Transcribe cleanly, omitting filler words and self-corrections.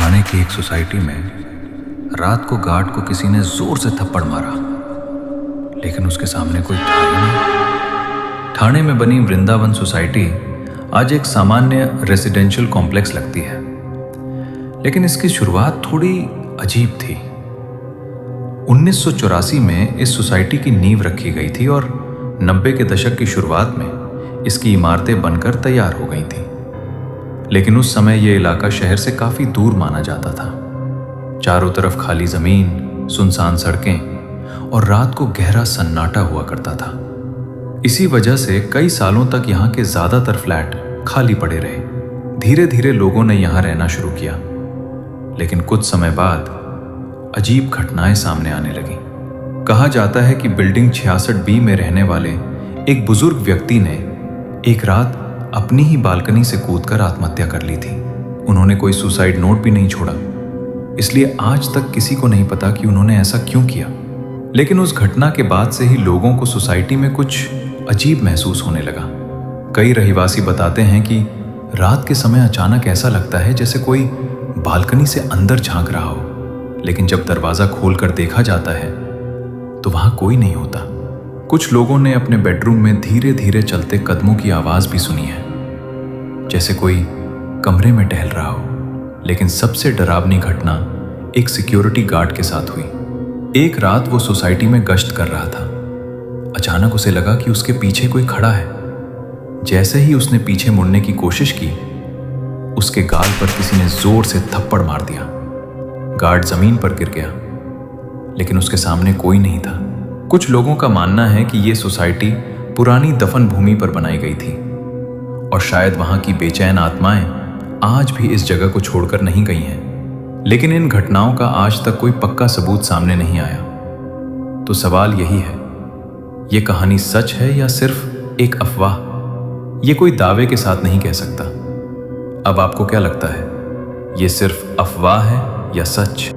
ठाणे की एक सोसाइटी में रात को गार्ड को किसी ने जोर से थप्पड़ मारा, लेकिन उसके सामने कोई था ही नहीं। ठाणे में बनी वृंदावन सोसाइटी आज एक सामान्य रेसिडेंशियल कॉम्प्लेक्स लगती है, लेकिन इसकी शुरुआत थोड़ी अजीब थी। 1984 में इस सोसाइटी की नींव रखी गई थी और 90 के दशक की शुरुआत में इसकी इमारतें बनकर तैयार हो गई थी। लेकिन उस समय यह इलाका शहर से काफी दूर माना जाता था। चारों तरफ खाली जमीन, सुनसान सड़कें और रात को गहरा सन्नाटा हुआ करता था। इसी वजह से कई सालों तक यहाँ के ज्यादातर फ्लैट खाली पड़े रहे। धीरे धीरे लोगों ने यहाँ रहना शुरू किया, लेकिन कुछ समय बाद अजीब घटनाएं सामने आने लगी। कहा जाता है कि बिल्डिंग 66B में रहने वाले एक बुजुर्ग व्यक्ति ने एक रात अपनी ही बालकनी से कूदकर आत्महत्या कर ली थी। उन्होंने कोई सुसाइड नोट भी नहीं छोड़ा, इसलिए आज तक किसी को नहीं पता कि उन्होंने ऐसा क्यों किया। लेकिन उस घटना के बाद से ही लोगों को सोसाइटी में कुछ अजीब महसूस होने लगा। कई रहिवासी बताते हैं कि रात के समय अचानक ऐसा लगता है जैसे कोई बालकनी से अंदर झांक रहा हो, लेकिन जब दरवाजा खोलकर देखा जाता है तो वहां कोई नहीं होता। कुछ लोगों ने अपने बेडरूम में धीरे धीरे चलते कदमों की आवाज भी सुनी है, जैसे कोई कमरे में टहल रहा हो। लेकिन सबसे डरावनी घटना एक सिक्योरिटी गार्ड के साथ हुई। एक रात वो सोसाइटी में गश्त कर रहा था। अचानक उसे लगा कि उसके पीछे कोई खड़ा है। जैसे ही उसने पीछे मुड़ने की कोशिश की, उसके गाल पर किसी ने जोर से थप्पड़ मार दिया। गार्ड जमीन पर गिर गया, लेकिन उसके सामने कोई नहीं था। कुछ लोगों का मानना है कि यह सोसाइटी पुरानी दफन भूमि पर बनाई गई थी और शायद वहां की बेचैन आत्माएं आज भी इस जगह को छोड़कर नहीं गई हैं। लेकिन इन घटनाओं का आज तक कोई पक्का सबूत सामने नहीं आया। तो सवाल यही है, यह कहानी सच है या सिर्फ एक अफवाह? यह कोई दावे के साथ नहीं कह सकता। अब आपको क्या लगता है, यह सिर्फ अफवाह है या सच?